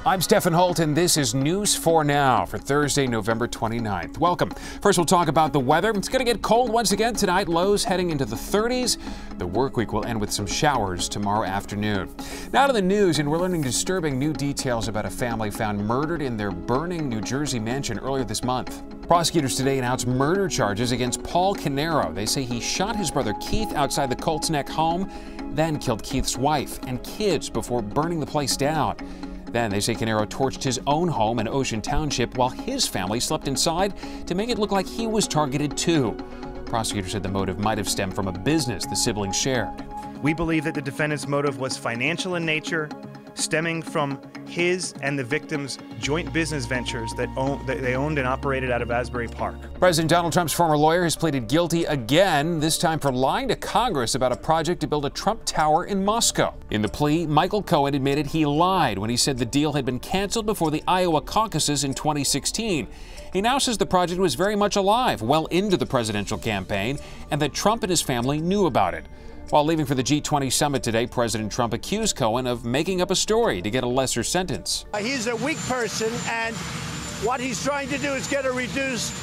I'm Stefan Holt, and this is News 4 Now for Thursday, November 29th. Welcome. First, we'll talk about the weather. It's going to get cold once again tonight. Lows heading into the 30s. The work week will end with some showers tomorrow afternoon. Now to the news, and we're learning disturbing new details about a family found murdered in their burning New Jersey mansion earlier this month. Prosecutors today announced murder charges against Paul Canero. They say he shot his brother Keith outside the Colts Neck home, then killed Keith's wife and kids before burning the place down. Then they say Canero torched his own home in Ocean Township while his family slept inside to make it look like he was targeted too. Prosecutors said the motive might have stemmed from a business the siblings shared. We believe that the defendant's motive was financial in nature, stemming from his and the victim's joint business ventures that they owned and operated out of Asbury Park. President Donald Trump's former lawyer has pleaded guilty again, this time for lying to Congress about a project to build a Trump Tower in Moscow. In the plea, Michael Cohen admitted he lied when he said the deal had been canceled before the Iowa caucuses in 2016. He now says the project was very much alive well into the presidential campaign and that Trump and his family knew about it. While leaving for the G20 summit today, President Trump accused Cohen of making up a story to get a lesser sentence. He's a weak person, and what he's trying to do is get a reduced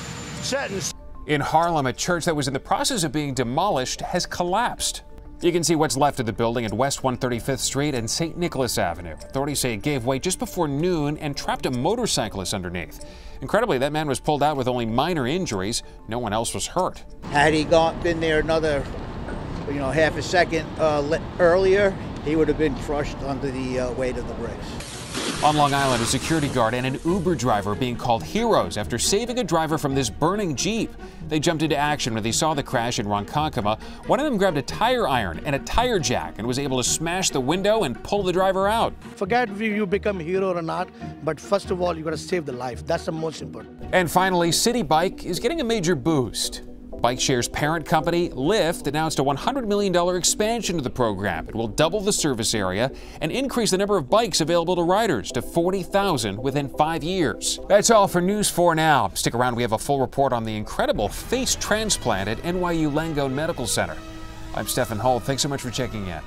sentence. In Harlem, a church that was in the process of being demolished has collapsed. You can see what's left of the building at West 135th Street and St. Nicholas Avenue. Authorities say it gave way just before noon and trapped a motorcyclist underneath. Incredibly, that man was pulled out with only minor injuries. No one else was hurt. Had he been there another half a second earlier, he would have been crushed under the weight of the bricks. On Long Island, a security guard and an Uber driver being called heroes after saving a driver from this burning Jeep. They jumped into action when they saw the crash in Ronkonkoma. One of them grabbed a tire iron and a tire jack and was able to smash the window and pull the driver out. Forget if you become a hero or not, but first of all, you got to save the life. That's the most important. And finally, Citi Bike is getting a major boost. BikeShare's parent company, LYFT, announced a $100 million expansion to the program. It will double the service area and increase the number of bikes available to riders to 40,000 within 5 years. That's all for News 4 Now. Stick around, we have a full report on the incredible face transplant at NYU Langone Medical Center. I'm Stefan Holt. Thanks so much for checking in.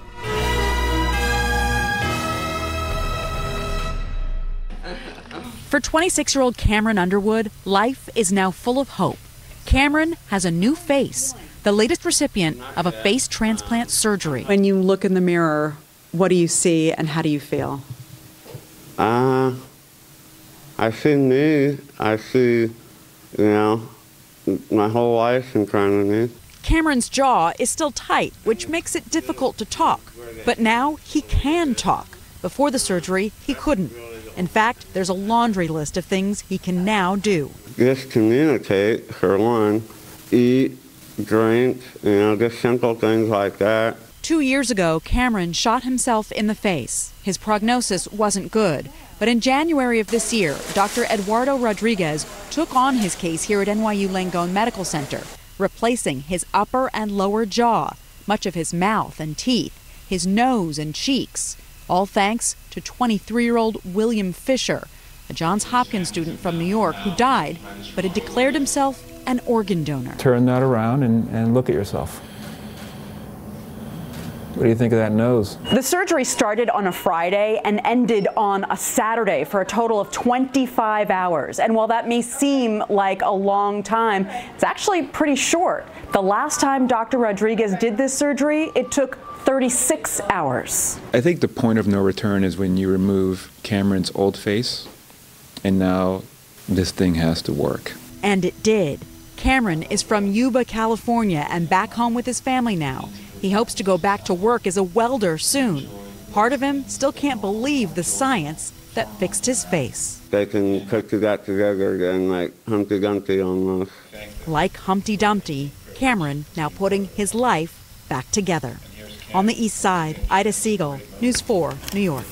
For 26-year-old Cameron Underwood, life is now full of hope. Cameron has a new face, the latest recipient of a face transplant surgery. When you look in the mirror, what do you see and how do you feel? I see me. I see, my whole life in front of me. Cameron's jaw is still tight, which makes it difficult to talk. But now he can talk. Before the surgery, he couldn't. In fact, there's a laundry list of things he can now do. Just communicate, for one, eat, drink, just simple things like that. 2 years ago, Cameron shot himself in the face. His prognosis wasn't good, but in January of this year, Dr. Eduardo Rodriguez took on his case here at NYU Langone Medical Center, replacing his upper and lower jaw, much of his mouth and teeth, his nose and cheeks, all thanks to 23-year-old William Fisher, a Johns Hopkins student from New York who died, but had declared himself an organ donor. Turn that around and look at yourself. What do you think of that nose? The surgery started on a Friday and ended on a Saturday for a total of 25 hours. And while that may seem like a long time, it's actually pretty short. The last time Dr. Rodriguez did this surgery, it took 36 hours. I think the point of no return is when you remove Cameron's old face, and now this thing has to work. And it did. Cameron is from Yuba, California, and back home with his family now. He hopes to go back to work as a welder soon. Part of him still can't believe the science that fixed his face. They can put that together again like Humpty Dumpty almost. Like Humpty Dumpty, Cameron now putting his life back together. On the east side, Ida Siegel, News 4, New York.